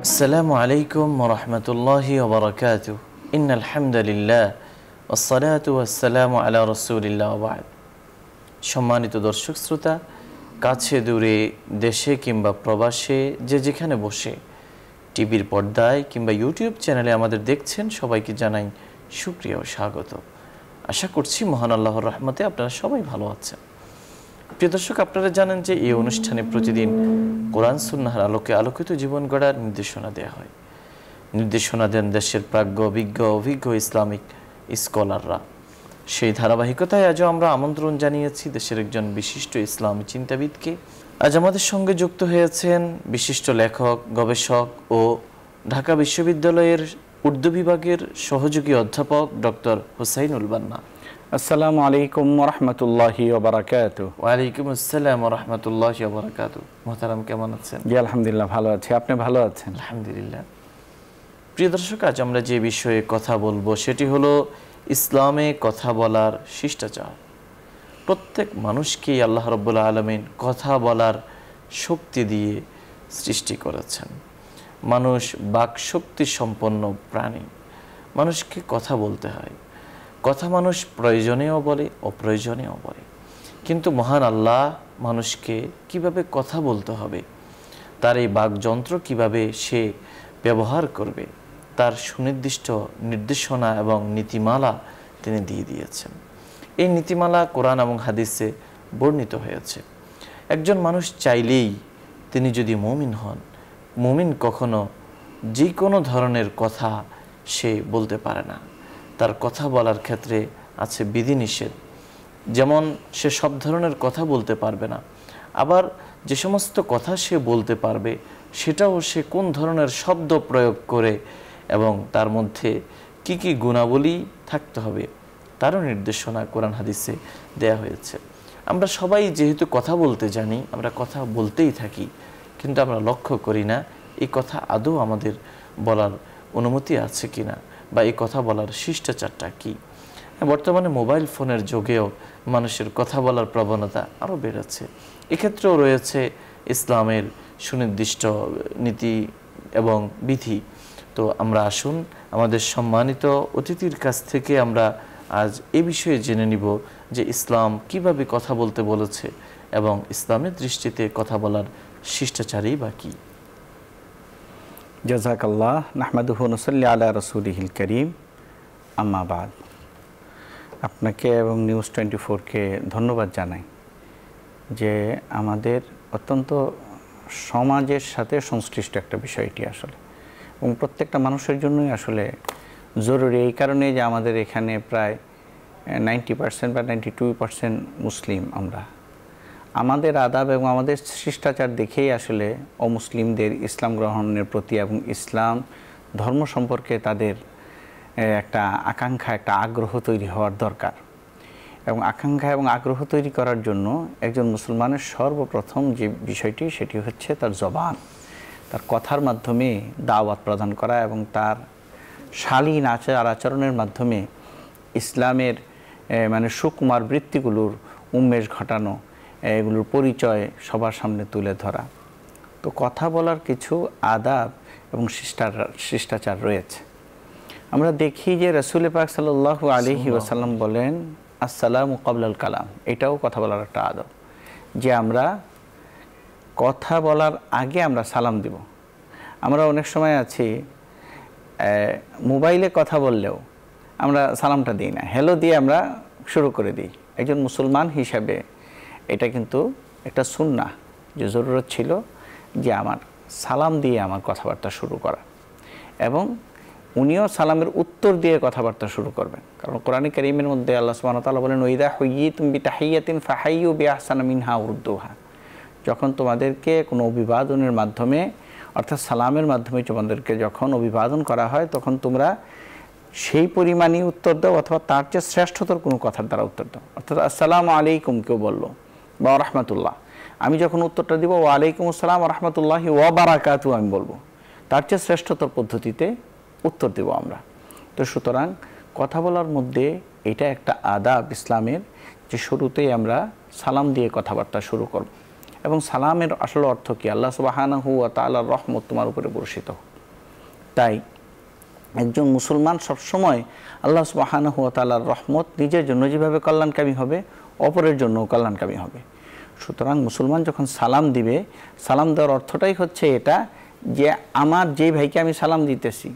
আসসালামু আলাইকুম ওয়া রাহমাতুল্লাহি ওয়া বারাকাতুহু ইন্নাল হামদুলিল্লাহ ওয়াস সালাতু ওয়াস সালামু আলা রাসূলিল্লাহ ওয়া বা'দ। সম্মানিত দর্শক শ্রোতা, কাছে দূরে দেশে কিংবা প্রবাসে যে যেখানে বসে টিভির পর্দায় কিংবা ইউটিউব চ্যানেলে আমাদের দেখছেন, সবাইকে জানাই শুকরিয়া ও স্বাগত। আশা করছি মহান আল্লাহর রহমতে আপনারা সবাই ভালো আছেন। প্রিয় দর্শক, আপনারা জানেন যে এই অনুষ্ঠানে প্রতিদিন কোরআন সুন্নাহর আলোকে আলোকিত জীবন গড়ার নির্দেশনা দেওয়া হয়। নির্দেশনা দেন দেশের প্রাজ্ঞ অভিজ্ঞ ইসলামিক স্কলাররা। সেই ধারাবাহিকতায় আজও আমরা আমন্ত্রণ জানিয়েছি দেশের একজন বিশিষ্ট ইসলামী চিন্তাবিদকে। আজ আমাদের সঙ্গে যুক্ত হয়েছেন বিশিষ্ট লেখক, গবেষক ও ঢাকা বিশ্ববিদ্যালয়ের উর্দু বিভাগের সহযোগী অধ্যাপক ডক্টর হুসাইনুল বান্না। আসসালামু আলাইকুম ওয়া রাহমাতুল্লাহি ওয়া বারাকাতুহু। ওয়া আলাইকুম আসসালাম ওয়া রাহমাতুল্লাহি ওয়া বারাকাতুহু। মুহতারাম, কেমন আছেন? জি আলহামদুলিল্লাহ ভালো আছি। আপনি ভালো আছেন? আলহামদুলিল্লাহ। প্রিয় দর্শক, আজ আমরা যে বিষয়ে কথা বলবো সেটি হলো ইসলামে কথা বলার শিষ্টাচার। প্রত্যেক মানুষকেই আল্লাহ রাব্বুল আলামিন কথা বলার শক্তি দিয়ে সৃষ্টি করেছেন। মানুষ বাক শক্তি সম্পন্ন প্রাণী। মানুষকে কথা বলতে হয়। কথা মানুষ প্রয়োজনেও বলে, অপ্রয়োজনেও বলে। কিন্তু মহান আল্লাহ মানুষকে কিভাবে কথা বলতে হবে, তার এই বাকযন্ত্র কিভাবে সে ব্যবহার করবে, তার সুনির্দিষ্ট নির্দেশনা এবং নীতিমালা তিনি দিয়ে দিয়েছেন। এই নীতিমালা কোরআন এবং হাদিসে বর্ণিত হয়েছে। একজন মানুষ চাইলেই তিনি যদি মুমিন হন, মুমিন কখনো যে কোনো ধরনের কথা সে বলতে পারে না। তার কথা বলার ক্ষেত্রে আছে বিধিনিষেধ। যেমন সে সব ধরনের কথা বলতে পারবে না, আবার যে সমস্ত কথা সে বলতে পারবে সেটাও সে কোন ধরনের শব্দ প্রয়োগ করে এবং তার মধ্যে কি কি গুণাবলী থাকতে হবে তারও নির্দেশনা কোরআন হাদিসে দেয়া হয়েছে। আমরা সবাই যেহেতু কথা বলতে জানি, আমরা কথা বলতেই থাকি, কিন্তু আমরা লক্ষ্য করি না এই কথা আদৌ আমাদের বলার অনুমতি আছে কিনা বা এই কথা বলার শিষ্টাচারটা কি। বর্তমানে মোবাইল ফোনের যুগেও মানুষের কথা বলার প্রবণতা আরও বেড়েছে। এক্ষেত্রেও রয়েছে ইসলামের সুনির্দিষ্ট নীতি এবং বিধি। তো আমরা আসুন আমাদের সম্মানিত অতিথির কাছ থেকে আমরা আজ এ বিষয়ে জেনে নিব যে ইসলাম কিভাবে কথা বলতে বলেছে এবং ইসলামের দৃষ্টিতে কথা বলার শিষ্টাচারই বা কি। জাযাকাল্লাহ, নাহমাদুহু ওয়া নুসাল্লি আলা রাসূলিহিল কারীম, আম্মা বাদ। আপনাকে এবং নিউজ 24-কে ধন্যবাদ জানাই যে আমাদের অত্যন্ত সমাজের সাথে সংশ্লিষ্ট একটা বিষয়টি আসলে, এবং প্রত্যেকটা মানুষের জন্যই আসলে জরুরি। এই কারণে যে আমাদের এখানে প্রায় 90% বা 92% মুসলিম। আমাদের আদাব এবং আমাদের শিষ্টাচার দেখেই আসলে অমুসলিমদের ইসলাম গ্রহণের প্রতি এবং ইসলাম ধর্ম সম্পর্কে তাদের একটা আকাঙ্ক্ষা, একটা আগ্রহ তৈরি হওয়ার দরকার। এবং আকাঙ্ক্ষা এবং আগ্রহ তৈরি করার জন্য একজন মুসলমানের সর্বপ্রথম যে বিষয়টি সেটি হচ্ছে তার জবান, তার কথার মাধ্যমে দাওয়াত প্রদান করা এবং তার শালীন আচরণের মাধ্যমে ইসলামের সুকুমার বৃত্তিগুলোর উন্মেষ ঘটানো, এগুলোর পরিচয় সবার সামনে তুলে ধরা। তো কথা বলার কিছু আদাব এবং শিষ্টাচার রয়েছে। আমরা দেখি যে রাসূল পাক সাল্লাল্লাহু আলাইহি ওয়াসাল্লাম বলেন, আসসালামু ক্বাবলাল কালাম। এটাও কথা বলার একটা আদব যে আমরা কথা বলার আগে আমরা সালাম দিব। আমরা অনেক সময় আছি মোবাইলে কথা বললেও আমরা সালামটা দিই না, হ্যালো দিয়ে আমরা শুরু করে দিই। একজন মুসলমান হিসাবে এটা কিন্তু একটা সুন্নাহ, যে জরুরত ছিল যে আমার সালাম দিয়ে আমার কথাবার্তা শুরু করা, এবং উনিও সালামের উত্তর দিয়ে কথাবার্তা শুরু করবেন। কারণ কোরআনে কারীমের মধ্যে আল্লাহ সুবহানাহু ওয়া তাআলা বলেন, ওয়াইদা হুয়্যিতুম বিতাহিয়াতিন ফাহাইয়ু বিআহসানা মিনহা উরদুহা। যখন তোমাদেরকে কোনো অভিবাদনের মাধ্যমে অর্থাৎ সালামের মাধ্যমে তোমাদেরকে যখন অভিবাদন করা হয় তখন তোমরা সেই পরিমাণই উত্তর দাও অথবা তার চেয়ে শ্রেষ্ঠতর কোনো কথার দ্বারা উত্তর দাও। অর্থাৎ আসসালামু আলাইকুম কেউ বললো বা রাহমাতুল্লাহ, আমি যখন উত্তরটা দিব ওয়া আলাইকুম আসসালাম ওয়া রাহমাতুল্লাহি ওয়া বারাকাতুহু আমি বলবো, তার চেয়ে শ্রেষ্ঠতর পদ্ধতিতে উত্তর দেব আমরা। তো সুতরাং কথা বলার মধ্যে এটা একটা আদাব ইসলামের, যে শুরুতেই আমরা সালাম দিয়ে কথাবার্তা শুরু করব। এবং সালামের আসল অর্থ কি? আল্লাহ সুবহানাহু ওয়া তাআলার রহমত তোমার উপরে বর্ষিত হোক। তাই একজন মুসলমান সবসময় আল্লাহ সুবহানাহু ওয়া তাআলার রহমত নিজের জন্য যেভাবে কল্যাণকামী হবে, অপরের জন্যও কল্যাণকামী হবে। সুতরাং মুসলমান যখন সালাম দিবে, সালাম দেওয়ার অর্থটাই হচ্ছে এটা যে আমার যে ভাইকে আমি সালাম দিতেছি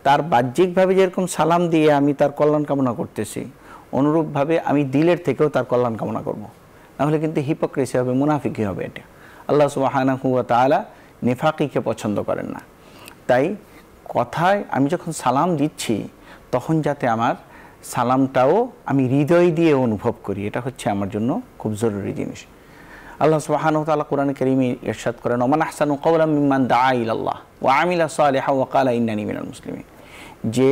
তার বাহ্যিকভাবে যেরকম সালাম দিয়ে আমি তার কল্যাণ কামনা করতেছি, অনুরূপভাবে আমি দিলের থেকেও তার কল্যাণ কামনা করব। নাহলে কিন্তু হিপোক্রেসি হবে, মুনাফিকি হবে। এটা আল্লাহ সুবহানাহু ওয়া তাআলা নিফাকিকে পছন্দ করেন না। তাই কথায় আমি যখন সালাম দিচ্ছি তখন যাতে আমার সালামটাও আমি হৃদয় দিয়ে অনুভব করি, এটা হচ্ছে আমার জন্য খুব জরুরি জিনিস। আল্লাহ সুবহানাহু ওয়া তাআলা কোরআনে কারীমে ইরশাদ করেন, ওমান আহসানু ক্বাওলাম মিম্মান দাআ ইলাল্লাহ ওয়া আমিলা সালিহান ওয়া ক্বালা ইন্নানি মিনাল মুসলিমিন। যে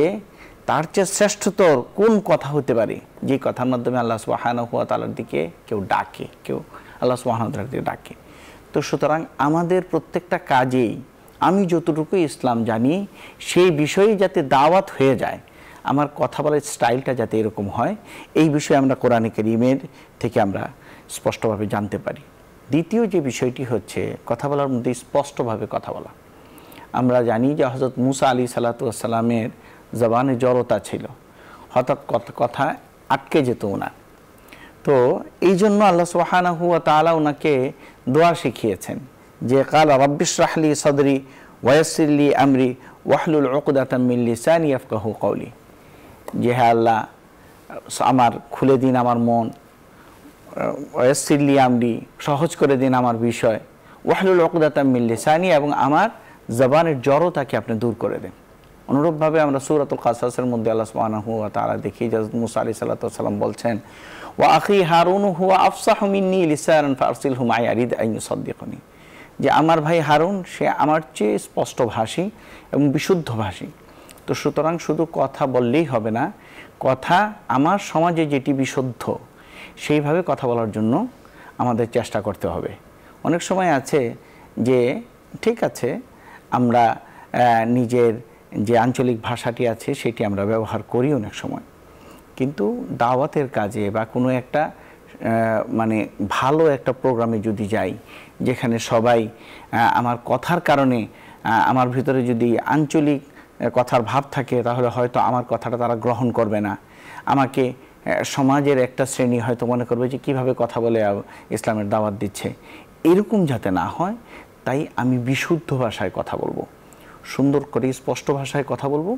তার চেয়ে শ্রেষ্ঠতর কোন কথা হতে পারে যে কথার মাধ্যমে আল্লাহ সুবহানাহু ওয়া তাআলার দিকে কেউ ডাকে, কেউ আল্লাহ সুবহানাহু ওয়া তাআলার দিকে ডাকে। তো সুতরাং আমাদের প্রত্যেকটা কাজেই আমি যতটুকু ইসলাম জানি সেই বিষয়ে যাতে দাওয়াত হয়ে যায়, আমার কথা বলার স্টাইলটা যাতে এরকম হয়, এই বিষয়ে আমরা কোরআনে কারীমের থেকে আমরা স্পষ্টভাবে জানতে পারি। দ্বিতীয় যে বিষয়টি হচ্ছে কথা বলার মধ্যে স্পষ্টভাবে কথা বলা। আমরা জানি যে হযরত মুসা আলাইহিস সালাতু ওয়াস সালামের জবানে জড়তা ছিল, হঠাৎ কথা আটকে যেত ওনার। তো এই জন্য আল্লাহ সুবহানাহু ওয়া তাআলা ওনাকে দোয়া শিখিয়েছেন যে ক্বালা রাব্বিশরাহ লি সাদরি ওয়া ইয়াসসির লি আমরি ওয়াহলুল উকদাতাম মিন লিসানি ইয়াফকাহু কওলি। যে হে আল্লাহ, আমার খুলে দিন আমার মন, ওয়া ইয়াসসির লি আমরি সহজ করে দিন আমার বিষয়, ওয়াহলুল উকদাতাম মিন লিসানি এবং আমার জবানের জড়তাকে আপনি দূর করে দেন। অনুরূপভাবে আমরা সূরাতুল কাসাসের মধ্যে আল্লাহ সুবহানাহু ওয়া তাআলা দেখি যে হযরত মুসা আলাইহিস সালাতু ওয়াস সালাম বলছেন, ওয়া আখি হারুন হুয়া আফসাহু মিন্নি লিসানান ফারসিলহু মাই আরিদ আন ইউসাদ্দিকুনি। যে আমার ভাই হারুন সে আমার চেয়ে স্পষ্টভাষী এবং বিশুদ্ধভাষী। তো সুতরাং শুধু কথা বললেই হবে না, কথা আমার সমাজে যেটি বিশুদ্ধ সেইভাবে কথা বলার জন্য আমাদের চেষ্টা করতে হবে। অনেক সময় আছে যে ঠিক আছে আমরা নিজের যে আঞ্চলিক ভাষাটি আছে সেটি আমরা ব্যবহার করি অনেক সময়, কিন্তু দাওয়াতের কাজে বা কোনো একটা মানে ভালো একটা প্রোগ্রামে যদি যাই যেখানে সবাই আমার কথার কারণে আমার ভিতরে যদি আঞ্চলিক কথার ভাব থাকে তাহলে হয়তো আমার কথাটা তারা গ্রহণ করবে না, আমাকে সমাজের একটা শ্রেণী হয়তো মনে করবে যে কিভাবে কথা বলে ইসলামের দাওয়াত দিচ্ছে। এরকম যাতে না হয় তাই আমি বিশুদ্ধ ভাষায় কথা বলবো, সুন্দর করে স্পষ্ট ভাষায় কথা বলবো,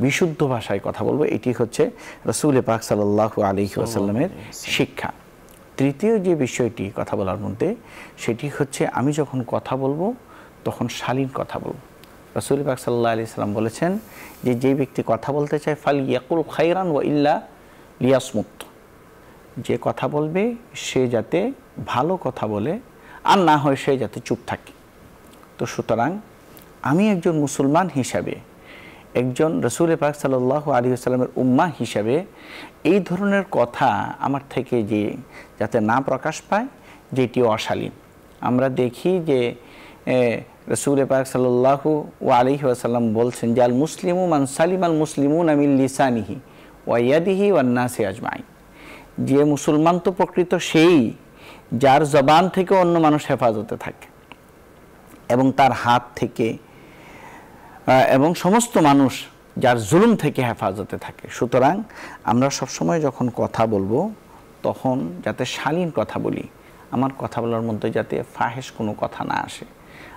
বিশুদ্ধ ভাষায় কথা বলবো। এটি হচ্ছে রাসূল পাক সাল্লাল্লাহু আলাইহি ওয়াসাল্লামের শিক্ষা। তৃতীয় যে বিষয়টি কথা বলার মধ্যে সেটি হচ্ছে আমি যখন কথা বলবো তখন শালীন কথা বলবো। রাসূল পাক সাল্লাল্লাহু আলাইহি ওয়াসাল্লাম বলেছেন যে যে ব্যক্তি কথা বলতে চায় ফাল ইয়াকুল খায়রান ওয়া ইল্লা লিয়াসমুত। যে কথা বলবে সে যাতে ভালো কথা বলে, আর না হয় সে যাতে চুপ থাকে। তো সুতরাং আমি একজন মুসলমান হিসাবে, একজন রাসূল পাক সাল্লাল্লাহু আলাইহি ওয়াসাল্লামের উম্মাহ হিসাবে এই ধরনের কথা আমার থেকে যে যাতে না প্রকাশ পায় যেটি অশালীন। আমরা দেখি যে রাসূল পাক সাল্লাল্লাহু আলাইহি ওয়াসাল্লাম বলছেন যে আল মুসলিমু মান সালিমাল মুসলিমুনা মিন লিসানিহি ওয়া ইয়াদিহি ওয়ান নাসি আজমাইন। যে মুসলমান তো প্রকৃত সেই যার জবান থেকে অন্য মানুষ হেফাজতে থাকে এবং তার হাত থেকে এবং সমস্ত মানুষ যার জুলুম থেকে হেফাজতে থাকে। সুতরাং আমরা সবসময় যখন কথা বলবো তখন যাতে শালীন কথা বলি, আমার কথা বলার মধ্যে যাতে ফাহেশ কোনো কথা না আসে,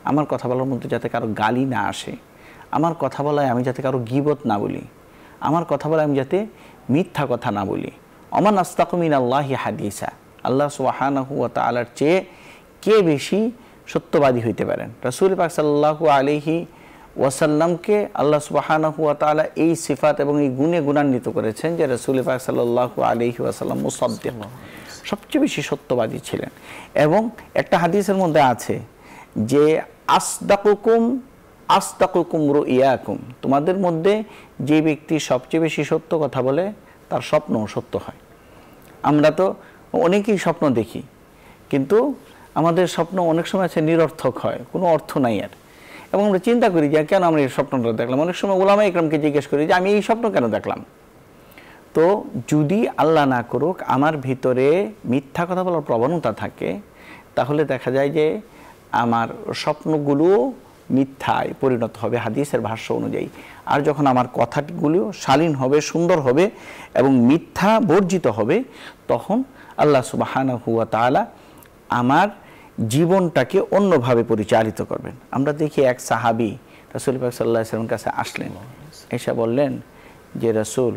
আমার কথা বলার মধ্যে যাতে কারো গালি না আসে, আমার কথা বলায় আমি যাতে কারো গীবত না বলি, আমার কথা বলায় আমি যাতে মিথ্যা কথা না বলি। ওমান আস্তাকু মিনাল্লাহি হাদিসা, আল্লাহ সুবহানাহু ওয়া তাআলার চেয়ে কে বেশি সত্যবাদী হইতে পারেন? রাসূল পাক সাল্লাল্লাহু আলাইহি ওয়াসাল্লামকে আল্লাহ সুবহানাহু ওয়া তাআলা এই সিফাত এবং এই গুণে গুণান্বিত করেছেন যে রাসূল পাক সাল্লাল্লাহু আলাইহি ওয়াসাল্লাম মুসাদ্দিক, সবচেয়ে বেশি সত্যবাদী ছিলেন। এবং একটা হাদিসের মধ্যে আছে যে আসদাকুকুম রুইয়াকুম, তোমাদের মধ্যে যে ব্যক্তি সবচেয়ে বেশি সত্য কথা বলে তার স্বপ্নও সত্য হয়। আমরা তো অনেকেই স্বপ্ন দেখি, কিন্তু আমাদের স্বপ্ন অনেক সময় আছে নিরর্থক হয়, কোনো অর্থ নাই আর। এবং আমরা চিন্তা করি যে কেন আমরা এই স্বপ্নটা দেখলাম। অনেক সময় উলামা ইকরামকে জিজ্ঞেস করি যে আমি এই স্বপ্ন কেন দেখলাম। তো যদি আল্লাহ না করুক আমার ভিতরে মিথ্যা কথা বলার প্রবণতা থাকে তাহলে দেখা যায় যে আমার স্বপ্নগুলো মিথ্যায় পরিণত হবে হাদিসের ভাষ্য অনুযায়ী। আর যখন আমার কথাগুলো শালীন হবে, সুন্দর হবে এবং মিথ্যা বর্জিত হবে, তখন আল্লাহ সুবহানাহু ওয়া তাআলা আমার জীবনটাকে অন্যভাবে পরিচালিত করবেন। আমরা দেখি এক সাহাবী রাসূল পাক সাল্লাল্লাহু আলাইহি ওয়াসাল্লামের কাছে আসলেন, এসে বললেন যে রাসূল,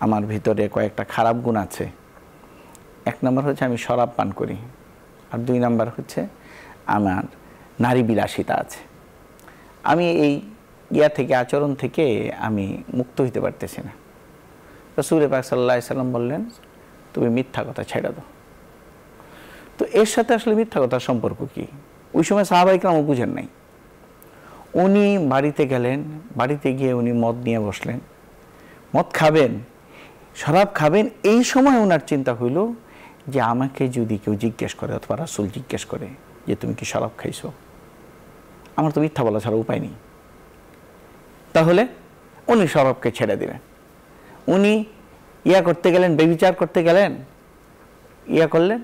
আমার ভিতরে কয়েকটা খারাপ গুণ আছে। এক নম্বর হচ্ছে আমি শরাব পান করি, আর 2 নম্বর হচ্ছে আমার নারী বিলাসিতা আছে। আমি এই থেকে আচরণ থেকে আমি মুক্ত হইতে পারতেছি না। রাসূল পাক সাল্লাল্লাহু আলাইহি ওয়াসাল্লাম বললেন, তুমি মিথ্যা কথা ছেড়ে দাও। তো এর সাথে আসলে মিথ্যা কথার সম্পর্ক কি? ওই সময় সাহাবায়ে কেরাম বুঝেন নাই। উনি বাড়িতে গেলেন, বাড়িতে গিয়ে উনি মদ নিয়ে বসলেন, মদ খাবেন, শরাব খাবেন। এই সময় ওনার চিন্তা হইল যে আমাকে যদি কেউ জিজ্ঞেস করে অথবা রাসূল জিজ্ঞেস করে যে তুমি কি শরাব খাইছো, আমার তো মিথ্যা বলা ছাড়া উপায় নেই। তাহলে উনি শরাবকে ছেড়ে দিলেন। উনি করতে গেলেন, ব্যভিচার করতে গেলেন, করলেন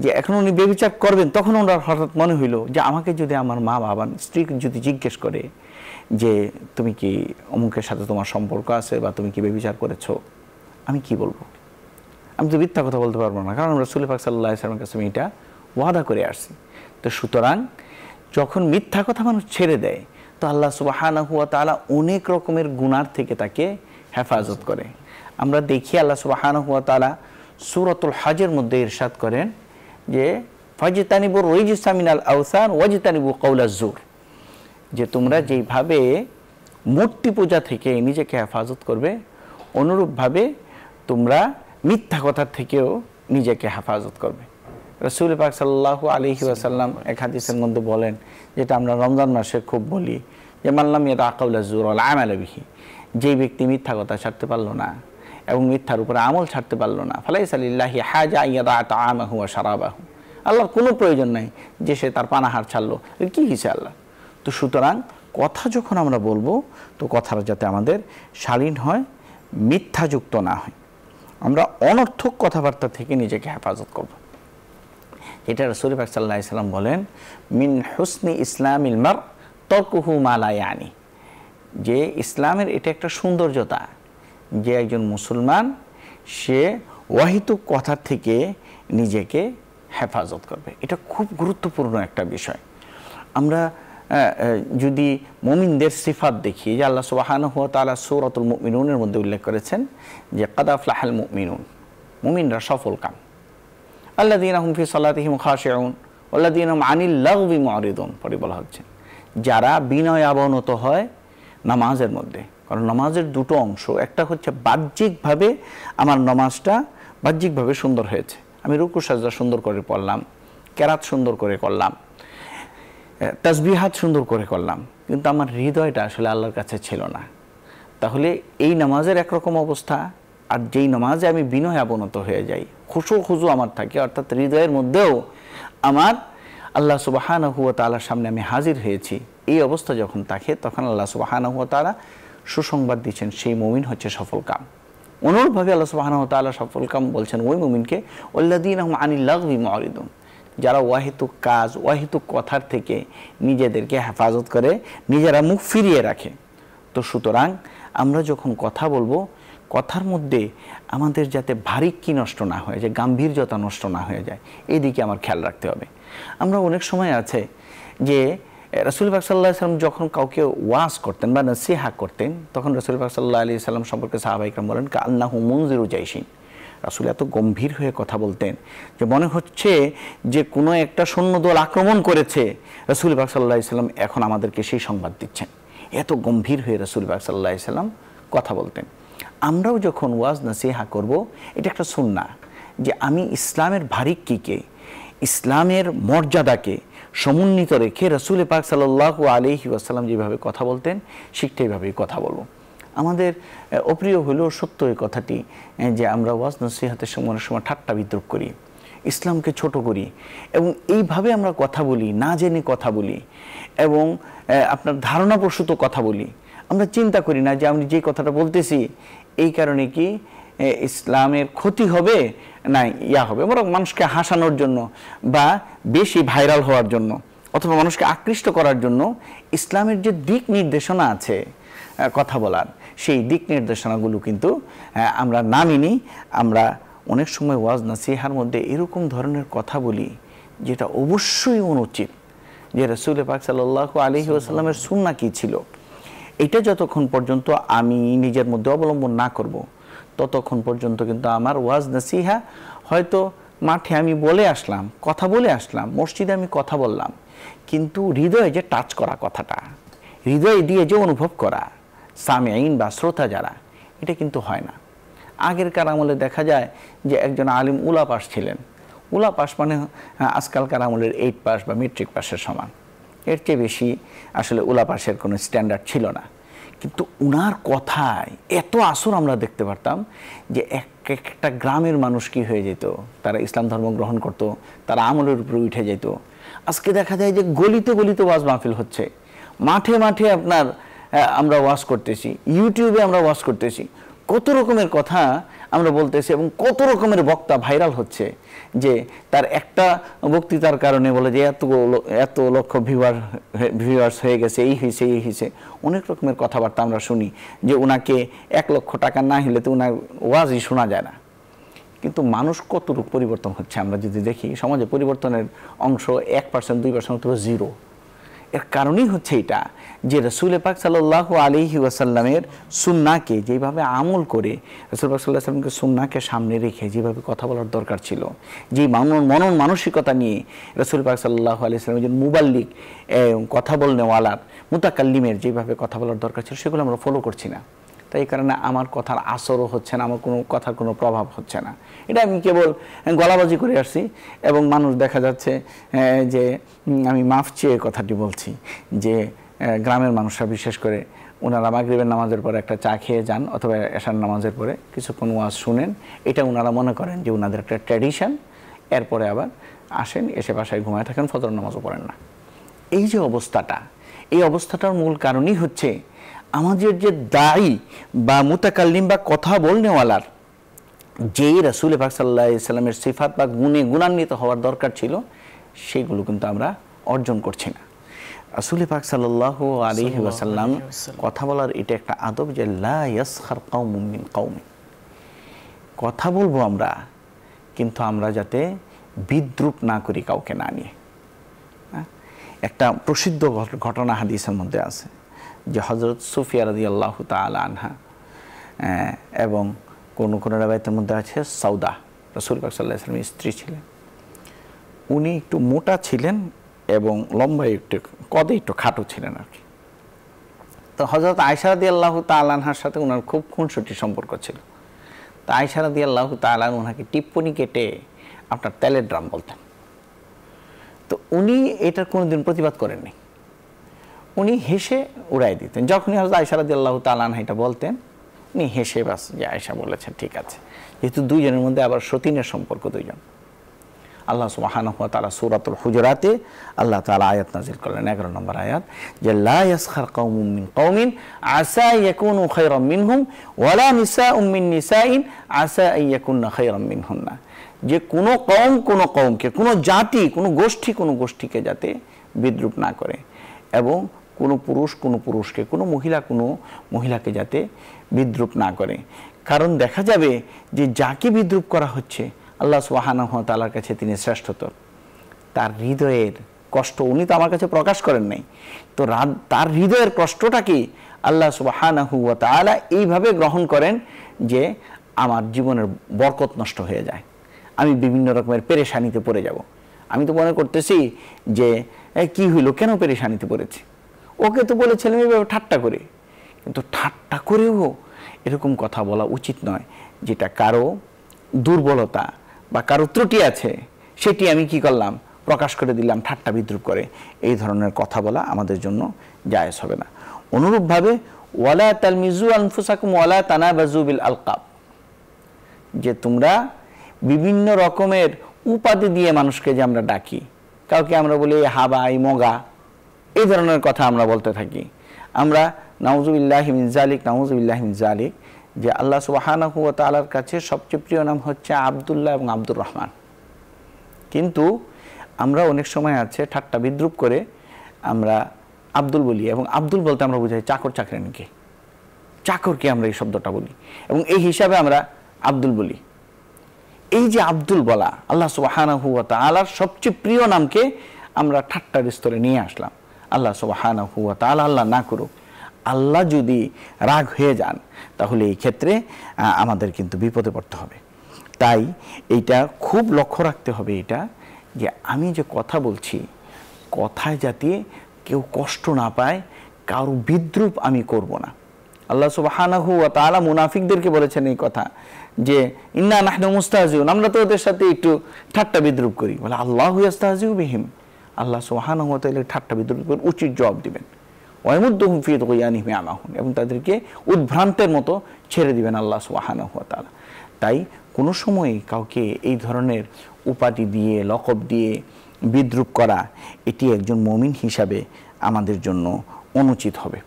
যে এখন উনি ব্যভিচার করবেন। তখন ওনার হঠাৎ মনে হইল যে আমাকে যদি আমার মা বাবা স্ত্রী যদি জিজ্ঞেস করে যে তুমি কি অমুকের সাথে তোমার সম্পর্ক আছে বা তুমি কি ব্যভিচার করেছো, আমি কি বলবো? আমি তো মিথ্যা কথা বলতে পারবো না, কারণ রাসূল পাক সাল্লাল্লাহু আলাইহি ওয়াসাল্লামের কাছে আমি এটা ওয়াদা করে আসছি। তো সুতরাং যখন মিথ্যা কথা মানুষ ছেড়ে দেয়, তো আল্লাহ সুবহানাহু ওয়া তাআলা অনেক রকমের গুনাহ থেকে তাকে হেফাজত করে। আমরা দেখি আল্লাহ সুবহানাহু ওয়া তাআলা সূরাতুল হজের মধ্যে ইরশাদ করেন যে ফাজতানিবুর রিজসা মিনাল আওসান ওয়াজতানিবু কাওলাজ জুর, যে তোমরা যেইভাবে মূর্তি পূজা থেকে নিজেকে হেফাজত করবে, অনুরূপভাবে তোমরা মিথ্যা কথার থেকেও নিজেকে হেফাজত করবে। রাসূল পাক সাল্লাল্লাহু আলাইহি ওয়াসাল্লাম এক হাদিসের মধ্যে বলেন, যেটা আমরা রমজান মাসে খুব বলি, যে মাল্লাম ইয়াদা কাওলাজ জুর ওয়াল আমাল বিহি, যেই ব্যক্তি মিথ্যা কথা ছাড়তে পারলো না এবং মিথ্যার উপরে আমল ছাড়তে পারলো না, ফালাইসা লিল্লাহি হাজা ইয়াদা তাআমাহু ওয়া শারাবাহু, আল্লাহর কোনো প্রয়োজন নাই যে সে তার পানাহার ছাড়লো, এর কি হিসে আল্লাহ। তো সুতরাং কথা যখন আমরা বলবো, তো কথাটা যাতে আমাদের শালীন হয়, মিথ্যাযুক্ত না হয়। আমরা অনর্থক কথাবার্তা থেকে নিজেকে হেফাজত করব। এটা রাসূল পাক সাল্লাল্লাহু আলাইহি ওয়াসাল্লাম বলেন, মিন হুসনি ইসলামিল মার তারকুহু মা লা ইয়ানি, যে ইসলামের এটা একটা সৌন্দর্যতা যে একজন মুসলমান সে ওয়াহিতুক কথা থেকে নিজেকে হেফাজত করবে। এটা খুব গুরুত্বপূর্ণ একটা বিষয়। আমরা যদি মুমিনদের সিফাত দেখি, যে আল্লাহ সুবহানাহু ওয়া তাআলা সূরাতুল মুমিনুনের মধ্যে উল্লেখ করেছেন যে কাদ আফলাহাল মুমিনুন, মুমিনরা সফল কাম, আল্লাযীনা হুম ফি সালাতিহিম খাশিউন ওয়াল্লাযীনা হুম আনিল লাগবি মুরিদুন, পরে বলা হচ্ছে যারা বিনয় অবনত হয় নামাজের মধ্যে। কারণ নামাজের দুটো অংশ, একটা হচ্ছে বাহ্যিকভাবে আমার নামাজটা বাহ্যিকভাবে সুন্দর হয়েছে, আমি রুকু সাজদা সুন্দর করে পড়লাম, কেরাত সুন্দর করে করলাম, তাসবিহাত সুন্দর করে করলাম, কিন্তু আমার হৃদয়টা আসলে আল্লাহর কাছে ছিল না। তাহলে এই নামাজের একরকম অবস্থা, আর যেই নামাজে আমি বিনয় অবনত হয়ে যাই, খুশু আমার থাকে, অর্থাৎ হৃদয়ের মধ্যেও আমার আল্লাহ সুবহানাহু ওয়া তাআলার সামনে আমি হাজির হয়েছি, এই অবস্থা যখন থাকে, তখন আল্লাহ সুবহানাহু ওয়া তাআলা সুসংবাদ দিচ্ছেন সেই মুমিন হচ্ছে সফল কাম। অনুরূপভাবে আল্লাহ সুবহানাহু ওয়া তাআলা সফল কাম বলছেন ওই মুমিনকে, ওয়াল্লাযীনা হুম আনিল লাগবি মুরিদুন, যারা ওয়াহিতুক কাজ, ওয়াহিতুক কথার থেকে নিজেদেরকে হেফাজত করে, নিজেরা মুখ ফিরিয়ে রাখে। তো সুতরাং আমরা যখন কথা বলবো, কথার মধ্যে আমাদের যাতে ভারিক্কি নষ্ট না হয়ে যায়, গাম্ভীর্যতা নষ্ট না হয়ে যায়, এই দিকে আমার খেয়াল রাখতে হবে। আমরা অনেক সময় আছে যে রাসূল পাক সাল্লাল্লাহু আলাইহি ওয়াসাল্লাম যখন কাউকে ওয়াজ করতেন বা নসিহা করতেন, তখন রাসূল পাক সাল্লাল্লাহু আলাইহি ওয়াসাল্লাম সম্পর্কে সাহাবায়ে কেরাম বলেন কান্নাহু মুনজিরু জাইশিন, রাসূল এত গম্ভীর হয়ে কথা বলতেন যে মনে হচ্ছে যে কোনো একটা সৈন্যদল আক্রমণ করেছে, রাসূল পাক সাল্লাল্লাহু আলাইহি ওয়াসাল্লাম এখন আমাদেরকে সেই সংবাদ দিচ্ছেন। এত গম্ভীর হয়ে রাসূল পাক সাল্লাল্লাহু আলাইহি ওয়াসাল্লাম কথা বলতেন। আমরাও যখন ওয়াজ নসিহা করব, এটা একটা সুন্নাহ যে আমি ইসলামের ভারিক্কিকে, ইসলামের মর্যাদাকে সমুন্নীত রেখে রাসূল পাক সাল্লাল্লাহু আলাইহি ওয়াসাল্লাম যেভাবে কথা বলতেন, ঠিক সেইভাবেই কথা বলবো। আমাদের অপ্রিয় হলেও সত্য এই কথাটি যে আমরা ওয়াজ নসিহতের সময় ঠাট্টা বিদ্রুপ করি, ইসলামকে ছোট করি, এবং এইভাবে আমরা কথা বলি, না জেনে কথা বলি, এবং আপনার ধারণাপ্রসূত কথা বলি। আমরা চিন্তা করি না যে আমি যে কথাটা বলতেছি এই কারণে কি ইসলামের ক্ষতি হবে না ইয়া হবে, বরং মানুষকে হাসানোর জন্য বা বেশি ভাইরাল হওয়ার জন্য অথবা মানুষকে আকৃষ্ট করার জন্য ইসলামের যে দিক নির্দেশনা আছে কথা বলার, সেই দিক নির্দেশনাগুলো কিন্তু আমরা না মেনে আমরা অনেক সময় ওয়াজ নাসিহার মধ্যে এরকম ধরনের কথা বলি যেটা অবশ্যই অনুচিত। যে রাসূল পাক সাল্লাল্লাহু আলাইহি ওয়াসাল্লামের সুন্নাহ কি ছিল, এটা যতক্ষণ পর্যন্ত আমি নিজের মধ্যে অবলম্বন না করব ততক্ষণ পর্যন্ত কিন্তু আমার ওয়াজ নাসিহা হয়তো মাঠে আমি বলে আসলাম, কথা বলে আসলাম, মসজিদে আমি কথা বললাম, কিন্তু হৃদয়ে যে টাচ করা কথাটা, হৃদয়ে দিয়ে যে অনুভব করা সামিঈন বা শ্রোতা যারা, এটা কিন্তু হয় না। আগেরকার আমলে দেখা যায় যে একজন আলিম উলা পাস ছিলেন, উলা পাস মানে আজকালকার আমলের 8 পাস বা মেট্রিক পাসের সমান, এর চেয়ে বেশি আসলে উলা পাসের কোনো স্ট্যান্ডার্ড ছিল না। কিন্তু উনার কথায় এত আসর আমরা দেখতে পারতাম যে একটা গ্রামের মানুষ কি হয়ে যেত, তারা ইসলাম ধর্ম গ্রহণ করত, তারা আমলের উপরে উঠে যেত। আজকে দেখা যায় যে গলিতে গলিতে ওয়াজ মাহফিল হচ্ছে, মাঠে মাঠে আপনার আমরা ওয়াজ করতেছি, ইউটিউবে আমরা ওয়াজ করতেছি, কত রকমের কথা আমরা বলতেছি এবং কত রকমের বক্তা ভাইরাল হচ্ছে যে তার একটা বক্তৃতার কারণে বলে যে এত লক্ষ ভিউয়ার্স হয়ে গেছে, এই হয়েছে। অনেক রকমের কথাবার্তা আমরা শুনি যে ওনাকে 1 লক্ষ টাকা না হলে তো ওনার ওয়াজই শোনা যায় না। কিন্তু মানুষ কতটুকু পরিবর্তন হচ্ছে আমরা যদি দেখি, সমাজে পরিবর্তনের অংশ 1%, 2% অথবা 0। এর কারণই হচ্ছে এটা যে রাসূল পাক সাল্লাল্লাহু আলাইহি ওয়াসাল্লামের সুন্নাহকে যেভাবে আমল করে, রাসূল পাক সাল্লাল্লাহু আলাইহি ওয়াসাল্লামকে সুন্নাহকে সামনে রেখে যেভাবে কথা বলার দরকার ছিল, যে মনন মানসিকতা নিয়ে রাসূল পাক সাল্লাল্লাহু আলাইহি ওয়াসাল্লামের যে মুবাল্লিগ কথা বলনেওয়ালার মুতাকাল্লিমের যেভাবে কথা বলার দরকার ছিল, সেগুলো আমরা ফলো করছি না। তাই এই কারণে আমার কথার আসরও হচ্ছে না, আমার কোনো কথার কোনো প্রভাব হচ্ছে না। এটা আমি কেবল গলাবাজি করে আসছি এবং মানুষ দেখা যাচ্ছে যে আমি মাফ চেয়ে কথাটি বলছি যে গ্রামের মানুষরা বিশেষ করে ওনারা মাগরিবের নামাজের পরে একটা চা খেয়ে যান অথবা এশার নামাজের পরে কিছুক্ষণ ওয়াজ শুনেন, এটা ওনারা মনে করেন যে ওনাদের একটা ট্র্যাডিশন। এরপরে আবার আসেন, এসে বাসায় ঘুমায় থাকেন, ফজর নামাজও পড়েন না। এই যে অবস্থাটা, এই অবস্থাটার মূল কারণই হচ্ছে আমাদের যে দায়ী বা মুতাকাল্লিম বা কথা বলনেওয়ালার যেই রাসূল পাক সাল্লাল্লাহু আলাইহি ওয়াসাল্লামের সিফাত বা গুণে গুণান্বিত হওয়ার দরকার ছিল, সেইগুলো কিন্তু আমরা অর্জন করছি না। রাসূল পাক সাল্লাল্লাহু আলাইহি ওয়াসাল্লাম কথা বলার এটা একটা আদব যে লা ইয়াসখার কওমুম মিন কওমিন, কথা বলবো আমরা কিন্তু আমরা যাতে বিদ্রূপ না করি কাউকে না নিয়ে। একটা প্রসিদ্ধ ঘটনা হাদিসের মধ্যে আছে যে হযরত সুফিয়া রাদিয়াল্লাহু তাআলা আনহা এবং কোন রাওয়ায়াতের মধ্যে আছে সাউদা, রাসূল পাক সাল্লাল্লাহু আলাইহি ওয়াসাল্লামের স্ত্রী ছিলেন। উনি একটু মোটা ছিলেন এবং লম্বা একটু কদে একটু খাটো ছিলেন আর কি। তো হযরত আয়েশা রাদিয়াল্লাহু তাআলা আনহার সাথে ওনার খুব খুনসুটি সম্পর্ক ছিল। তো আয়েশা রাদিয়াল্লাহু তাআলা ওনাকে টিপ্পনি কেটে আপনার তেলের ড্রাম বলতেন। তো উনি এটার কোনোদিন প্রতিবাদ করেননি, উনি হেসে উড়াই দিতেন। যখনই হযরত আয়েশা রাদিয়াল্লাহু তাআলা আনহা এটা বলতেন, উনি হেসে বাস যে আয়েশা বলেছেন ঠিক আছে। যেহেতু দুইজনের মধ্যে আবার সতীনের সম্পর্ক, দুইজন। আল্লাহ সুবহানাহু ওয়া তাআলা সূরাতুল হুজুরাতে আল্লাহ তাআলা আয়াত নাযিল করলেন, 11 নম্বর আয়াত, যে লা ইয়াসখার কওমুম মিন কওমিন আসা ইয়াকুনু খায়রাম মিনহুম ওয়ালা নিসাউম মিন নিসাইন আসা আইয়াকুননা খায়রাম মিনহুন্না। যে কোনো কওম কোনো কওমকে, কোনো জাতি কোনো গোষ্ঠীকে যাতে বিদ্রূপ না করে এবং কোনো পুরুষ কোনো পুরুষকে, কোনো মহিলাকে যাতে বিদ্রূপ না করে। কারণ দেখা যাবে যে যাকে বিদ্রূপ করা হচ্ছে আল্লাহ সুবহানাহু ওয়া তাআলার কাছে তিনি শ্রেষ্ঠতর। তার হৃদয়ের কষ্ট উনি তো আমার কাছে প্রকাশ করেন নাই, তো তার হৃদয়ের কষ্টটা কি আল্লাহ সুবহানাহু ওয়া তাআলা এইভাবে গ্রহণ করেন যে আমার জীবনের বরকত নষ্ট হয়ে যায়, আমি বিভিন্ন রকমের পেরেশানিতে পড়ে যাব। আমি তো মনে করতেছি যে কি হইল, কেন পেরেশানিতে পড়েছি, ওকে তো বলেছিলাম এইভাবে ঠাট্টা করে। কিন্তু ঠাট্টা করেও এরকম কথা বলা উচিত নয়, যেটা কারো দুর্বলতা বা কারো ত্রুটি আছে সেটি আমি কি করলাম, প্রকাশ করে দিলাম ঠাট্টা বিদ্রূপ করে। এই ধরনের কথা বলা আমাদের জন্য জায়েজ হবে না। অনুরূপভাবে ওয়ালা তালমিজু আনফুসাকুম ওয়ালা তানাবাজু বিল আলকাব, যে তোমরা বিভিন্ন রকমের উপাধি দিয়ে মানুষকে যে আমরা ডাকি, কাউকে আমরা বলি হাবাই মগা, এই ধরনের কথা আমরা বলতে থাকি। আমরা নাউযুবিল্লাহি মিন যালিক যে আল্লাহ সুবহানাহু ওয়া তাআলার কাছে সবচেয়ে প্রিয় নাম হচ্ছে আব্দুল্লাহ এবং আব্দুর রহমান। কিন্তু আমরা অনেক সময় আছে ঠাট্টা বিদ্রুপ করে আমরা আব্দুল বলি, এবং আব্দুল বলতে আমরা বুঝাই চাকর চাকরানিকে, চাকরকে আমরা এই শব্দটা বলি, এবং এই হিসাবে আমরা আব্দুল বলি। এই যে আব্দুল বলা, আল্লাহ সুবহানাহু ওয়া তাআলার সবচেয়ে প্রিয় নামকে আমরা ঠাট্টার স্তরে নিয়ে আসলাম। আল্লাহ সুবহানাহু ওয়া তাআলা আল্লাহ না করুক, আল্লাহ যদি রাগ হয়ে যান তাহলে এই ক্ষেত্রে আমাদের কিন্তু বিপদে পড়তে হবে। তাই এইটা খুব লক্ষ্য রাখতে হবে, এটা যে আমি যে কথা বলছি কথায় যাতে কেউ কষ্ট না পায়, কারো বিদ্রুপ আমি করব না। আল্লাহ সুবহানাহু ওয়া তাআলা মুনাফিকদেরকে বলেছেন এই কথা যে ইন্না নাহনু মুস্তাহজিউন, আমরা তো ওদের সাথে একটু ঠাট্টা বিদ্রুপ করি। বলে আল্লাহু ইস্তাহজিউ বিহিম, আল্লাহ সুবহানাহু ওয়া তাআলা ঠাট্টা বিদ্রুপ করে উচিত জবাব দিবেন। ওয়াইমুদ্দুহুম ফি তুগয়ানিহিম ইয়ামাহুন, এবং তাদেরকে উদ্ভ্রান্তের মতো ছেড়ে দিবেন আল্লাহ সুবহানাহু ওয়া তাআলা। তাই কোনো সময় কাউকে এই ধরনের উপাধি দিয়ে লকব দিয়ে বিদ্রুপ করা, এটি একজন মুমিন হিসাবে আমাদের জন্য অনুচিত হবে।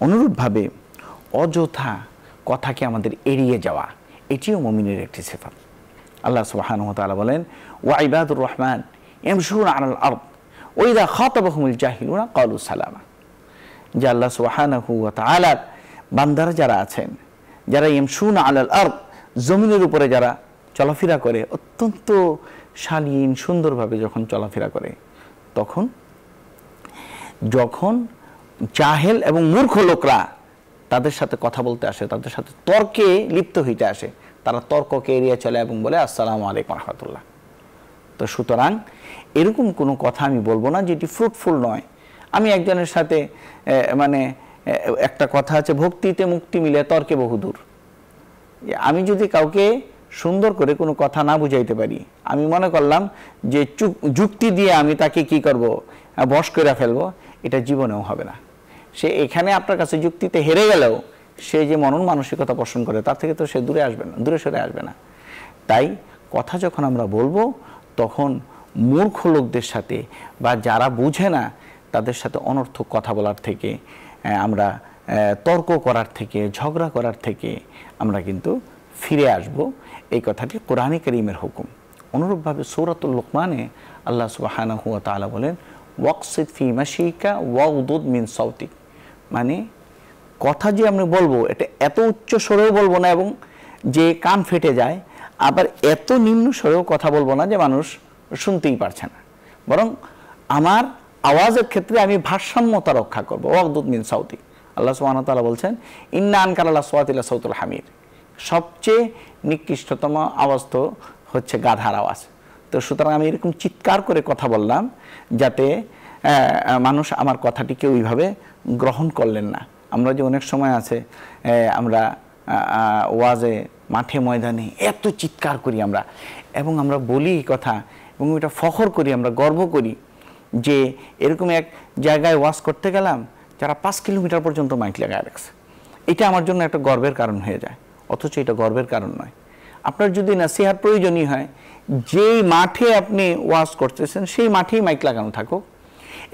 অনুরূপভাবে অযথা কথাকে আমাদের এড়িয়ে যাওয়া, এটিও মুমিনের একটি সিফাত। আল্লাহ সুবহানাহু ওয়া তাআলা বলেন ওয়া ইবাদুর রহমান ইয়ামশুনা আলাল আরদ ওয়া ইযা খাতাবাহুমুল জাহিলুনা ক্বালু সালামা। যে আল্লাহ সুবহানাহু ওয়া তাআলার বান্দারা যারা আছেন, যারা ইয়ামশুনা আলাল আরদ, জমিনের উপরে যারা চলাফেরা করে, অত্যন্ত শালীন সুন্দরভাবে যখন চলাফেরা করে, যখন জাহেল এবং মূর্খ লোকরা তাদের সাথে কথা বলতে আসে, তাদের সাথে তর্কে লিপ্ত হইতে আসে, তারা তর্ককে এড়িয়ে চলে এবং বলে আসসালামু আলাইকুম ওয়া রাহমাতুল্লাহ। তো সুতরাং এরকম কোনো কথা আমি বলবো না যেটি ফ্রুটফুল নয়। আমি একজনের সাথে একটা কথা আছে, ভক্তিতে মুক্তি মিলে তর্কে বহুদূর। আমি যদি কাউকে সুন্দর করে কোনো কথা না বুঝাইতে পারি, আমি মনে করলাম যে যুক্তি দিয়ে আমি তাকে কি করব, বশ করে ফেলবো, এটা জীবনেও হবে না। সে এখানে আপনার কাছে যুক্তিতে হেরে গেলেও সে যে মনন মানসিকতা পোষণ করে তার থেকে তো সে দূরে সরে আসবে না। তাই কথা যখন আমরা বলবো তখন মূর্খ লোকদের সাথে বা যারা বুঝে না তাদের সাথে অনর্থক কথা বলার থেকে, আমরা তর্ক করার থেকে, ঝগড়া করার থেকে আমরা কিন্তু ফিরে আসব। এই কথাটি কোরআনে কারীমের হুকুম। অনুরূপভাবে সূরাতুল লুকমানে আল্লাহ সুবহানাহু ওয়া তাআলা বলেন ওয়াকসিদ ফি মাশিকা ওয়াগদুদ মিন সাউতিক, মানে কথা যে আমরা বলবো এটা এত উচ্চ স্বরেও বলবো না এবং যে কান ফেটে যায়, আবার এত নিম্ন স্বরেও কথা বলবো না যে মানুষ শুনতেই পারছে না, বরং আমার আওয়াজের ক্ষেত্রে আমি ভারসাম্যতা রক্ষা করবো। ওয়াগদুদ মিন সাউতিক, আল্লাহ সুবহানাহু ওয়া তাআলা বলছেন ইন্না আনকারাল আসওয়াতি লাসাউতুল হামির, সবচেয়ে নিকৃষ্টতম আওয়াজ তো হচ্ছে গাধার আওয়াজ। তো সুতরাং আমি এরকম চিৎকার করে কথা বললাম যাতে মানুষ আমার কথাটিকে ওইভাবে গ্রহণ করলেন না। আমরা যে অনেক সময় আছে আমরা ওয়াজে মাঠে ময়দানে এত চিৎকার করি আমরা, এবং আমরা বলি এই কথা এবং এটা ফখর করি, আমরা গর্ব করি যে এরকম এক জায়গায় ওয়াজ করতে গেলাম যারা 5 কিলোমিটার পর্যন্ত মাইক লাগায় রাখছে। এটা আমার জন্য একটা গর্বের কারণ হয়ে যায়, অথচ এটা গর্বের কারণ নয়। আপনার যদি নসিহত প্রয়োজনীয় হয়, যেই মাঠে আপনি ওয়াজ করতেছেন সেই মাঠেই মাইক লাগানো থাকুক।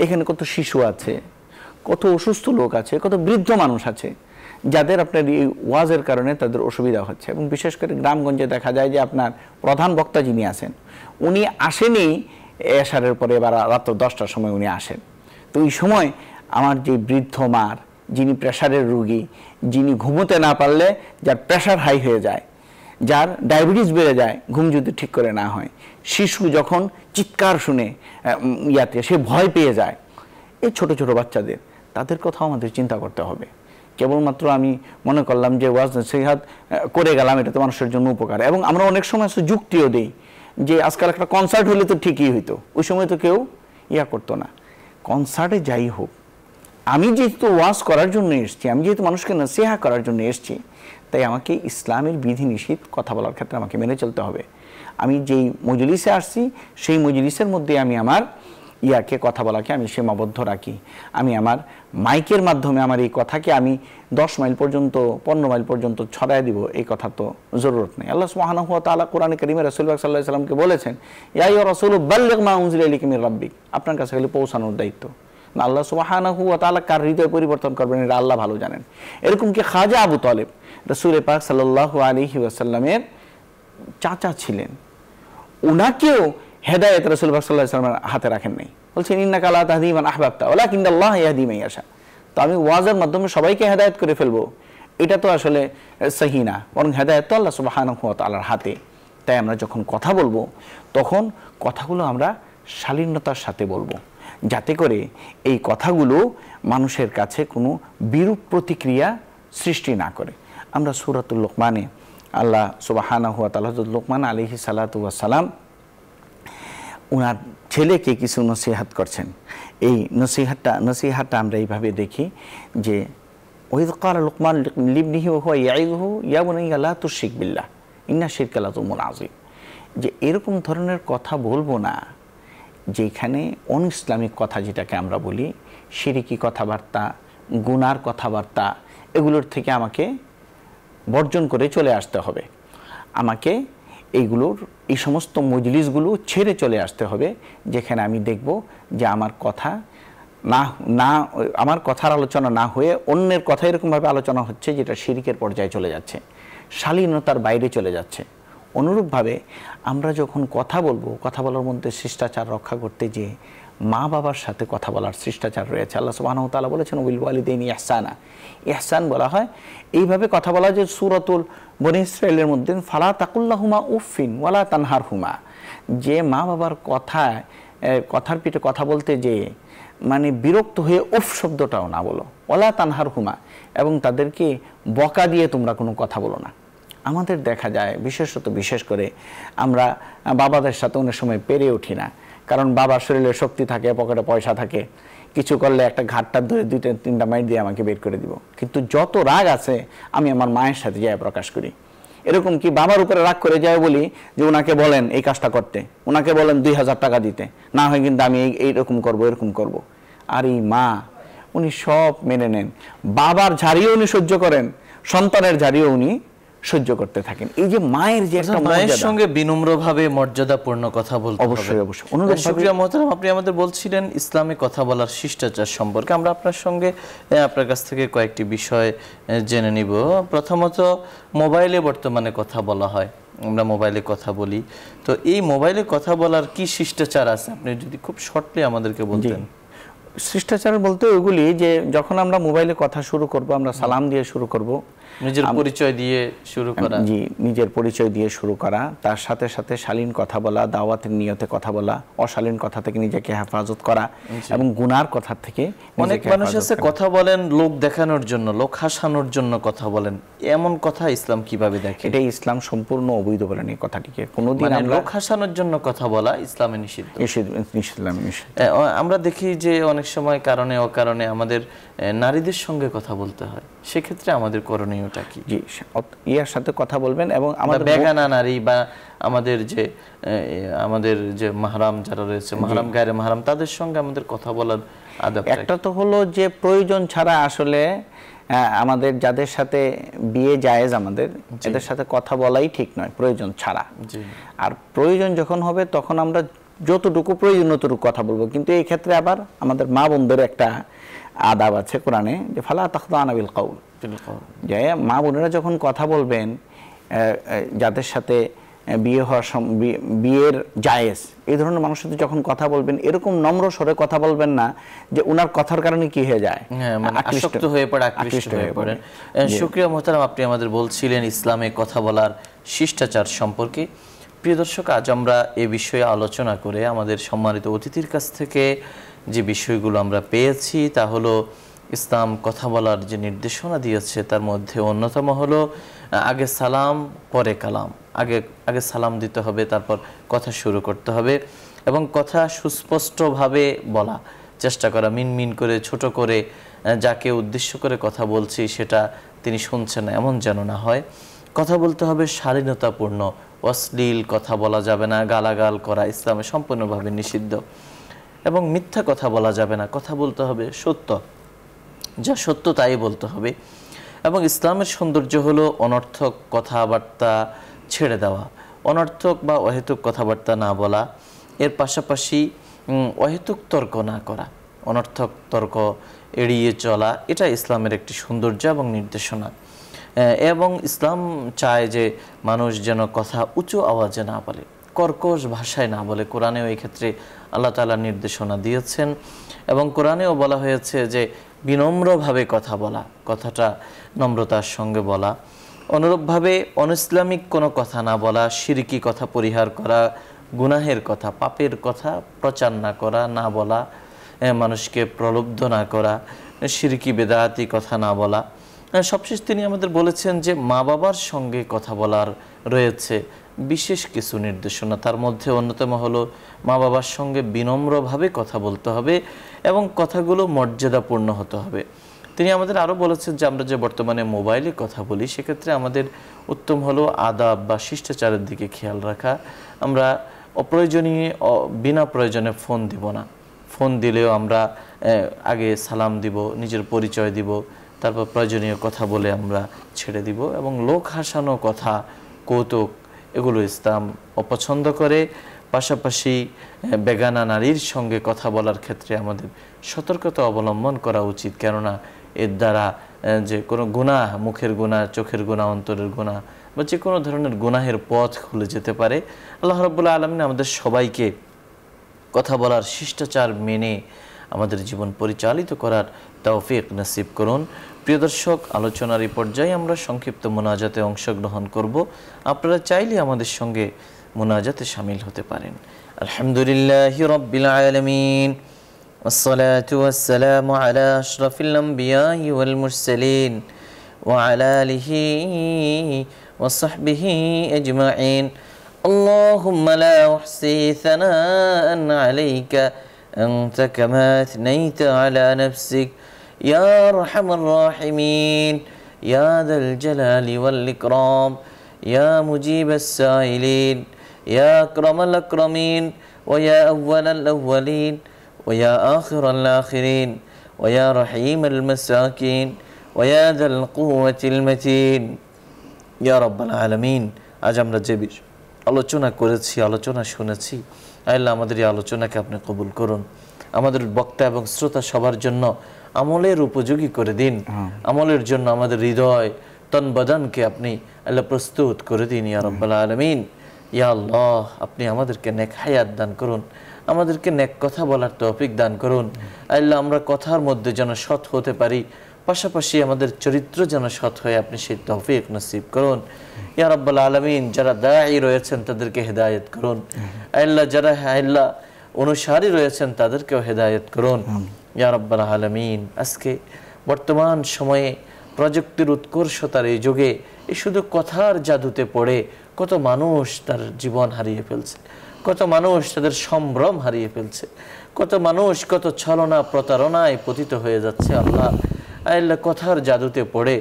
এখানে কত শিশু আছে, কত অসুস্থ লোক আছে, কত বৃদ্ধ মানুষ আছে যাদের আপনার এই ওয়াজের কারণে তাদের অসুবিধা হচ্ছে। এবং বিশেষ করে গ্রামগঞ্জে দেখা যায় যে আপনার প্রধান বক্তা যিনি আছেন উনি আসেনি এশারের পরে, এবার রাত 10টার সময় উনি আসেন। তো এই সময় আমার যে বৃদ্ধ মার, যিনি প্রেশারের রোগী, যিনি ঘুমোতে না পারলে যার প্রেশার হাই হয়ে যায়, যার ডায়াবেটিস বেড়ে যায় ঘুম যদি ঠিক করে না হয়, শিশু যখন চিৎকার শুনে সে ভয় পেয়ে যায়, এই ছোট ছোট বাচ্চাদের, তাদের কথাও আমাদের চিন্তা করতে হবে। কেবলমাত্র আমি মনে করলাম যে ওয়াজ নসিহত করে গেলাম, এটা তো মানুষের জন্য উপকার। এবং আমরা অনেক সময় যুক্তিও দিই যে আজকাল একটা কনসার্ট হলে তো ঠিকই হইতো, ওই সময় তো কেউ করতো না। কনসার্টে যাই হোক, আমি যেহেতু ওয়াজ করার জন্য এসেছি, আমি যেহেতু মানুষকে নসিহত করার জন্য এসেছি, তাই আমাকে ইসলামের বিধিনিষেধ কথা বলার ক্ষেত্রে আমাকে মেনে চলতে হবে। আমি যেই মজলিসে আসছি সেই মজলিসের মধ্যে আমি আমার কথা বলাকে আমি সীমাবদ্ধ রাখি। আমি আমার মাইকের মাধ্যমে আমার এই কথাকে আমি 10 মাইল পর্যন্ত 15 মাইল পর্যন্ত ছড়ায় দিব, এই কথা তো জরুরত নেই। আল্লাহ সুবহানাহু ওয়া তাআলা কোরআনে কারীমে রাসূলুল্লাহ সাল্লাল্লাহু আলাইহি ওয়াসাল্লামকে বলেছেন ইয়া আইয়ুহার রাসূলু বাল্লিগ মা উনজিলা ইলাইকা মির রাব্বিক, আপনার কাছে খালি পৌঁছানোর দায়িত্ব। আল্লাহ সুবহানাহু ওয়া তাআলা কার হৃদয় পরিবর্তন করবেন এটা আল্লাহ ভালো জানেন। এরকম কি খাজা আবু তালেব রাসূল পাক সাল্লাল্লাহু আলাইহি ওয়াসাল্লামের চাচা ছিলেন, উনাকেও হেদায়েত রাসূল পাক সাল্লাল্লাহু আলাইহি ওয়াসাল্লামের হাতে রাখেন নাই, বলছেন ইন্নাকা লা তাহদি মান আহবাবতা ওয়ালাকিন্নাল্লাহ ইয়াহদি মান ইয়াশা। তো আমি ওয়াজের মাধ্যমে সবাইকে হেদায়েত করে ফেলবো, এটা তো আসলে সহি না, বরং হেদায়েত তো আল্লাহ সুবহানাহু ওয়া তাআলার হাতে। তাই আমরা যখন কথা বলবো তখন কথাগুলো আমরা শালীনতার সাথে বলবো, যাতে করে এই কথাগুলো মানুষের কাছে কোনো বিরূপ প্রতিক্রিয়া সৃষ্টি না করে। আমরা সূরাতুল লুকমানে আল্লাহ সুবহানাহু ওয়া তাআলা লুকমান আলাইহিস সালাতু ওয়াস সালাম ওনার ছেলেকে কিছু নসিহত করছেন। এই নসিহতটা আমরা এইভাবে দেখি যে ওয়াইয ক্বালা লুকমান লিবনিহি ওয়া হুয়া ইয়াইযুহু ইয়া বুনাইয়া লা তুশরিক বিল্লাহ ইন্না শিরকা লাযুলমুন আযীম। যে এরকম ধরনের কথা বলবো না যেখানে অনইসলামিক কথা, যেটাকে আমরা বলি শিরকি কথাবার্তা, গুনার কথাবার্তা, এগুলোর থেকে আমাকে বর্জন করে চলে আসতে হবে। আমাকে এই সমস্ত মজলিসগুলো ছেড়ে চলে আসতে হবে যেখানে আমি দেখব যে আমার কথার আলোচনা না হয়ে অন্যের কথা এরকমভাবে আলোচনা হচ্ছে যেটা শিরকের পর্যায়ে চলে যাচ্ছে, শালীনতার বাইরে চলে যাচ্ছে। অনুরূপভাবে আমরা যখন কথা বলবো, কথা বলার মধ্যে শিষ্টাচার রক্ষা করতে যে মা বাবার সাথে কথা বলার শিষ্টাচার রয়েছে। আল্লাহ সুবহানাহু ওয়া তাআলা বলেছেন ওয়াবিল ওয়ালিদাইনি ইহসানা, ইহসান বলা হয় এইভাবে কথা বলা যে সূরাতুল বনী ইসরাঈলের মধ্যে ফালা তাকুল্লাহুমা উফিন ওয়ালা তানহারহুমা, যে মা বাবার কথার পিঠে কথা বলতে যে মানে বিরক্ত হয়ে উফ শব্দটাও না বলো, ওয়ালা তানহারহুমা, এবং তাদেরকে বকা দিয়ে তোমরা কোনো কথা বলো না। আমাদের দেখা যায় বিশেষ করে আমরা বাবাদের সাথে অনেক সময় পেরে উঠি না, কারণ বাবার শরীরে শক্তি থাকে, পকেটে পয়সা থাকে, কিছু করলে একটা ঘাটটা ধরে 2-3টা মাইট দিয়ে আমাকে বের করে দিব। কিন্তু যত রাগ আছে আমি আমার মায়ের সাথে যাই প্রকাশ করি। এরকম কি বাবার উপরে রাগ করে যায় বলি যে ওনাকে বলেন এই কাজটা করতে, ওনাকে বলেন 2000 টাকা দিতে, না হয় কিন্তু আমি এইরকম করব এরকম করব। আর এই মা উনি সব মেনে নেন, বাবার ঝাড়িও উনি সহ্য করেন, সন্তানের ঝাড়িও উনি সহ্য করতে থাকেন। এই যে মায়ের যে একটা মায়ের সঙ্গে বিনম্রভাবে মর্যাদাপূর্ণ কথা বলতে হবে। অবশ্যই অবশ্যই। শুকরিয়া মোহতারাম, আপনি আমাদের বলছিলেন ইসলামে কথা বলার শিষ্টাচার সম্পর্কে। আমরা আপনার কাছ থেকে কয়েকটি বিষয় জেনে নিব। প্রথমত, মোবাইলে বর্তমানে কথা বলা হয়, আমরা মোবাইলে কথা বলি, তো এই মোবাইলে কথা বলার কি শিষ্টাচার আছে আপনি যদি খুব শর্টলি আমাদেরকে বলতেন। শিষ্টাচার বলতে ওইগুলি যে যখন আমরা মোবাইলে কথা শুরু করব আমরা সালাম দিয়ে শুরু করব, নিজের পরিচয় দিয়ে শুরু করা। জি, নিজের পরিচয় দিয়ে শুরু করা, তার সাথে সাথে শালীন কথা বলা, দাওয়াতের নিয়তে কথা বলা, অশালীন কথা থেকে নিজেকে হেফাজত করা এবং গুনার কথা থেকে। অনেক মানুষ আছে কথা বলেন লোক দেখানোর জন্য, লোক হাসানোর জন্য কথা বলেন, এমন কথা ইসলাম কিভাবে দেখে? এটাই ইসলাম সম্পূর্ণ অবৈধ বলেন এই কথাটিকে। কোনোদিন আমরা লোক হাসানোর জন্য কথা বলা ইসলামে নিষিদ্ধ। আমরা দেখি যে অনেক সময় কারণে অকারণে আমাদের নারীদের সঙ্গে কথা বলতে হয়, সেক্ষেত্রে আমাদের করণীয়টা কি? জি, ইয়ার সাথে কথা বলবেন এবং আমাদের বেগানা নারী বা আমাদের যে মাহরাম যারা রয়েছে, মাহরাম গায়রে মাহরাম, তাদের সঙ্গে আমাদের কথা বলার আদব একটা তো হলো যে প্রয়োজন ছাড়া আসলে আমাদের যাদের সাথে বিয়ে জায়েজ আমাদের এদের সাথে কথা বলাই ঠিক নয় প্রয়োজন ছাড়া। আর প্রয়োজন যখন হবে তখন আমরা যতটুকু প্রয়োজন ততটুকু কথা বলবো। কিন্তু এই ক্ষেত্রে আবার আমাদের মা বোনদের একটা আদাব আছে কোরআনে, যে ফালা তাখদানা বিল কাউল, যে মা বোনেরা যখন কথা বলবেন যাদের সাথে বিয়ের জায়েজ এই ধরনের মানুষের সাথে যখন কথা বলবেন এরকম নম্র স্বরে কথা বলবেন না যে ওনার কথার কারণে কি হয়ে যায়, আসক্ত হয়ে পড়ে, আকৃষ্ট হয়ে পড়ে। শুকরিয়া মোহতারাম, আপনি আমাদের বলছিলেন ইসলামে কথা বলার শিষ্টাচার সম্পর্কে। প্রিয় দর্শক, আজ আমরা এ বিষয়ে আলোচনা করে আমাদের সম্মানিত অতিথির কাছ থেকে যে বিষয়গুলো আমরা পেয়েছি তা হলো ইসলাম কথা বলার যে নির্দেশনা দিয়েছে তার মধ্যে অন্যতম হলো আগে সালাম পরে কালাম, আগে সালাম দিতে হবে, তারপর কথা শুরু করতে হবে এবং কথা সুস্পষ্টভাবে বলা, চেষ্টা করা, মিনমিন করে ছোট করে যাকে উদ্দেশ্য করে কথা বলছি সেটা তিনি শুনছেন না এমন যেন না হয়। কথা বলতে হবে শালীনতাপূর্ণ, অশ্লীল কথা বলা যাবে না, গালাগাল করা ইসলামে সম্পূর্ণভাবে নিষিদ্ধ এবং মিথ্যা কথা বলা যাবে না। কথা বলতে হবে সত্য, যা সত্য তাই বলতে হবে। এবং ইসলামের সৌন্দর্য হলো অনর্থক কথাবার্তা ছেড়ে দেওয়া, অনর্থক বা অহেতুক কথাবার্তা না বলা, এর পাশাপাশি অহেতুক তর্ক না করা। অনর্থক তর্ক এড়িয়ে চলা, এটা ইসলামের একটি সৌন্দর্য এবং নির্দেশনা। এবং ইসলাম চায় যে মানুষ যেন কথা উঁচু আওয়াজে না বলে, কর্কশ ভাষায় না বলে। কোরআনেও এই ক্ষেত্রে আল্লাহ তাআলা নির্দেশনা দিয়েছেন এবং কোরআনেও বলা হয়েছে যে বিনম্রভাবে কথা বলা, কথাটা নম্রতার সঙ্গে বলা। অনুরূপভাবে অনইসলামিক কোনো কথা না বলা, শিরকি কথা পরিহার করা, গুনাহের কথা, পাপের কথা প্রচার না করা, না বলা, মানুষকে প্রলুব্ধ না করা, শিরকি বেদাতি কথা না বলা। সবশেষ তিনি আমাদের বলেছেন যে মা বাবার সঙ্গে কথা বলার রয়েছে বিশেষ কিছু নির্দেশনা। তার মধ্যে অন্যতম হলো মা বাবার সঙ্গে বিনম্রভাবে কথা বলতে হবে এবং কথাগুলো মর্যাদাপূর্ণ হতে হবে। তিনি আমাদের আরও বলেছেন যে আমরা যে বর্তমানে মোবাইলে কথা বলি, সেক্ষেত্রে আমাদের উত্তম হলো আদাব বা শিষ্টাচারের দিকে খেয়াল রাখা। আমরা অপ্রয়োজনীয় বিনা প্রয়োজনে ফোন দিব না। ফোন দিলেও আমরা আগে সালাম দিব, নিজের পরিচয় দিব, তারপর প্রয়োজনীয় কথা বলে আমরা ছেড়ে দিব। এবং লোক হাসানো কথা, কৌতুক, এগুলো ইসলাম অপছন্দ করে। পাশাপাশি বেগানা নারীর সঙ্গে কথা বলার ক্ষেত্রে আমাদের সতর্কতা অবলম্বন করা উচিত, কেননা এর দ্বারা যে কোনো গুনাহ, মুখের গুনাহ, চোখের গুনাহ, অন্তরের গুনাহ বা যে কোনো ধরনের গুনাহের পথ খুলে যেতে পারে। আল্লাহ রাব্বুল আলামিন আমাদের সবাইকে কথা বলার শিষ্টাচার মেনে আমাদের জীবন পরিচালিত করার তৌফিক নসিব করুন। প্রিয় দর্শক, আলোচনার এই পর্যায়ে আমরা সংক্ষিপ্ত মুনাজাতে অংশগ্রহণ করব। আপনারা চাইলে আমাদের সঙ্গে মুনাজাতে শামিল হতে পারেন। আলহামদুলিল্লাহি রাব্বিল আলামিন, والصلاة والسلام على أشرف الأنبياء والمرسلين وعلى آله وصحبه أجمعين. اللهم لا أحصي ثناء عليك أنت كما أثنيت على نفسك يا أرحم الراحمين يا ذا الجلال والإكرام يا مجيب السائلين يا أكرم الأكرمين ويا أول الأولين ويا آخر الآخرين ويا رحيم المساكين ويا ذا القوة المتين يا رب العالمين. আজ আমরা যে আলোচনা করেছি, আলোচনা শুনেছি, আল্লাহ আমাদের এই আলোচনাকে আপনি কবুল করুন। আমাদের বক্তা এবং শ্রোতা সবার জন্য আমলের উপযোগী করে দিন। আমলের জন্য আমাদের হৃদয়, তন বদনকে আপনি আল্লাহ প্রস্তুত করে দিন ইয়া রাব্বাল আলামিন। ইয়া আল্লাহ, আপনি আমাদেরকে নেক হায়াত দান করুন, আমাদেরকে নেক কথা বলার তৌফিক দান করুন। আল্লাহ, আমরা কথার মধ্যে যেন সৎ হতে পারি, পাশাপাশি আমাদের চরিত্র যেন সৎ হয়ে আপনি সেই তৌফিক নসিব করুন ইয়া রাব্বাল আলামিন। যারা দাঈ রয়েছেন তাদেরকে হেদায়েত করুন আল্লাহ, যারা আল্লাহ অনুসারী রয়েছেন তাদেরকেও হেদায়েত করুন ইয়া রাব্বাল আলামিন। আজকে বর্তমান সময়ে প্রযুক্তির উৎকর্ষতার এই যুগে এই শুধু কথার জাদুতে পড়ে কত মানুষ তার জীবন হারিয়ে ফেলছে, কত মানুষ তাদের সম্ভ্রম হারিয়ে ফেলছে, কত মানুষ কত ছলনা প্রতারণায় পতিত হয়ে যাচ্ছে। আল্লাহ আল্লাহ, কথার জাদুতে পড়ে,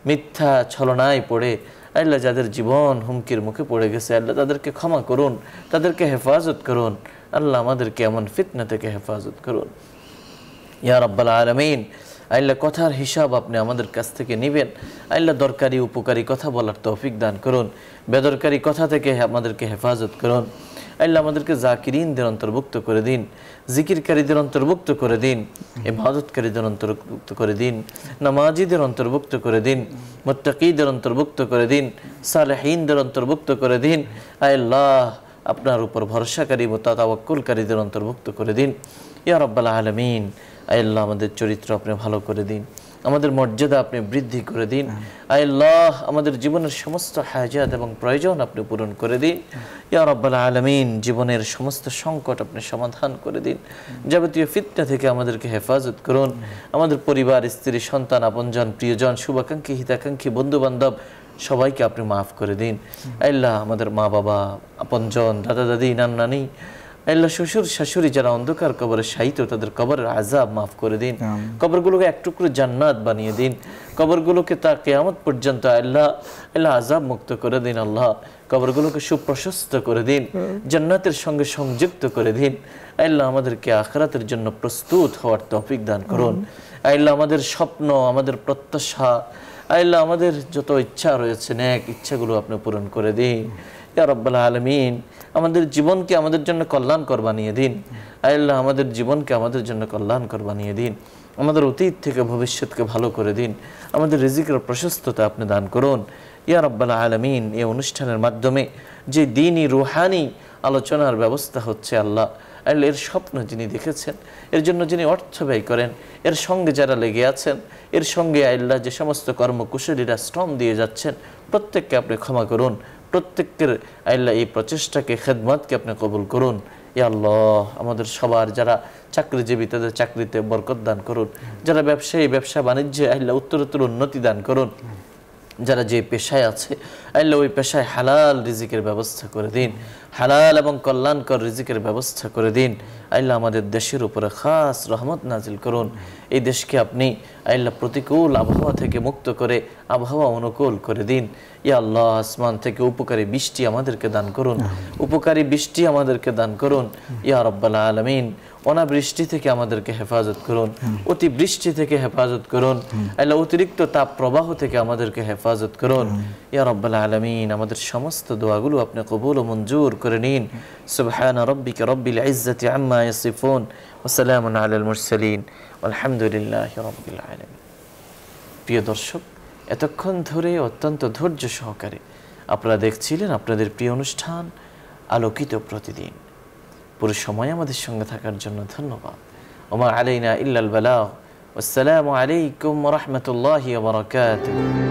মিথ্যা ছলনায় পড়ে আল্লাহ যাদের জীবন হুমকির মুখে পড়ে গেছে, আল্লাহ তাদেরকে ক্ষমা করুন, তাদেরকে হেফাজত করুন। আল্লাহ আমাদেরকে এমন ফিতনা থেকে হেফাজত করুন ইয়া রাব্বাল আলামিন। আল্লাহ, কথার হিসাব আপনি আমাদের কাছ থেকে নেবেন। আল্লাহ, দরকারি উপকারী কথা বলার তৌফিক দান করুন, বেদরকারি কথা থেকে আমাদেরকে হেফাজত করুন। আল্লাহ, আমাদেরকে জাকিরিনদের অন্তর্ভুক্ত করে দিন, জিকিরকারীদের অন্তর্ভুক্ত করে দিন, ইবাদতকারীদের অন্তর্ভুক্ত করে দিন, নামাজিদের অন্তর্ভুক্ত করে দিন, মুত্তাকিদের অন্তর্ভুক্ত করে দিন, সালেহিনদের অন্তর্ভুক্ত করে দিন। আল্লাহ, আপনার উপর ভরসাকারী ও তাওয়াক্কুলকারীদের অন্তর্ভুক্ত করে দিন ইয়া রাব্বাল আলামিন। আল্লাহ, আমাদের চরিত্র আপনি ভালো করে দিন, আমাদের মর্যাদা আপনি বৃদ্ধি করে দিন। আল্লাহ, আমাদের জীবনের সমস্ত হাজাত এবং প্রয়োজন আপনি পূরণ করে দিন ইয়া রাব্বাল আলামিন। জীবনের সমস্ত সংকট আপনি সমাধান করে দিন, যাবতীয় ফিতনা থেকে আমাদেরকে হেফাজত করুন। আমাদের পরিবার, স্ত্রী, সন্তান, আপনজন, প্রিয়জন, শুভাকাঙ্ক্ষী, হিতাকাঙ্ক্ষী, বন্ধু বান্ধব সবাইকে আপনি মাফ করে দিন। আল্লাহ, আমাদের মা বাবা, আপনজন, দাদা দাদি, নানা নানি, আল্লাহ শ্বশুর শাশুড়ি যারা অন্ধকার কবরে শায়িত, তাদের কবরের আযাব মাফ করে দিন। কবরগুলোকে এক টুকরো জান্নাত বানিয়ে দিন। কবরগুলোকে তা কিয়ামত পর্যন্ত আল্লাহ আযাব মুক্ত করে দিন। আল্লাহ, কবরগুলোকে সুপ্রশস্ত করে দিন, জান্নাতের সঙ্গে সংযুক্ত করে দিন। আল্লাহ, আমাদেরকে আখিরাতের জন্য প্রস্তুত হওয়ার তৌফিক দান করুন। আল্লাহ, আমাদের স্বপ্ন, আমাদের প্রত্যাশা, আল্লাহ আমাদের যত ইচ্ছা রয়েছে নেক ইচ্ছাগুলো আপনি পূরণ করে দিন ইয়া রাব্বাল আলামিন আমাদের জীবনকে আমাদের জন্য কল্যাণকর বানিয়ে দিন। আল্লাহ আমাদের জীবনকে আমাদের জন্য কল্যাণকর বানিয়ে দিন। আমাদের অতীত থেকে ভবিষ্যৎকে ভালো করে দিন। আমাদের রিজিকের প্রশস্ততা আপনি দান করুন ইয়া রাব্বাল আলামিন। এই অনুষ্ঠানের মাধ্যমে যে দ্বীনি রুহানি আলোচনার ব্যবস্থা হচ্ছে আল্লাহ এর স্বপ্ন যিনি দেখেছেন, এর জন্য যিনি অর্থ ব্যয় করেন, এর সঙ্গে যারা লেগে আছেন, এর সঙ্গে আল্লাহ যে সমস্ত কর্মকুশলীরা শ্রম দিয়ে যাচ্ছেন, প্রত্যেককে আপনি ক্ষমা করুন। প্রত্যেকের আল্লাহ এই প্রচেষ্টাকে খেদমতকে আপনি কবুল করুন ইয়া আল্লাহ। আমাদের সবার যারা চাকরিজীবী তাদের চাকরিতে বরকত দান করুন, যারা ব্যবসায়ী ব্যবসা বাণিজ্যে আল্লাহ উত্তরোত্তর উন্নতি দান করুন, যারা যে পেশায় আছে আল্লাহ ওই পেশায় হালাল রিজিকের ব্যবস্থা করে দিন, হালাল এবং কল্যাণকর রিজিকের ব্যবস্থা করে দিন আল্লাহ। আমাদের দেশের উপরে খাস রহমত নাজিল করুন। এই দেশকে আপনি আল্লাহ প্রতিকূল আবহাওয়া থেকে মুক্ত করে আবহাওয়া অনুকূল করে দিন ইয়া আল্লাহ। আসমান থেকে উপকারী বৃষ্টি আমাদেরকে দান করুন, উপকারী বৃষ্টি আমাদেরকে দান করুন ইয়া রাব্বাল আলামিন। অনাবৃষ্টি থেকে আমাদেরকে হেফাজত করুন, অতি বৃষ্টি থেকে হেফাজত করুন আল্লাহ, অতিরিক্ত তাপ প্রবাহ থেকে আমাদেরকে হেফাজত করুন ইয়া রাব্বাল আলামিন। আমাদের সমস্ত দোয়াগুলো আপনি কবুল ও মঞ্জুর করে নিন। সুবহানা রাব্বিকা রাব্বিল ইজ্জাতি আম্মা ইয়াসিফুন ওয়া সালামুন আলাল মুরসালিন আলহামদুলিল্লাহি রাব্বিল আলামিন। প্রিয় দর্শক, এতক্ষণ ধরে অত্যন্ত ধৈর্য সহকারে আপনারা দেখছিলেন আপনাদের প্রিয় অনুষ্ঠান আলোকিত প্রতিদিন। পুরো সময় আমাদের সঙ্গে থাকার জন্য ধন্যবাদ। ওমা আলাইনা ইল্লাল বালাগ। আসসালামু আলাইকুম ওয়া রাহমাতুল্লাহি ওয়া বারাকাতুহু।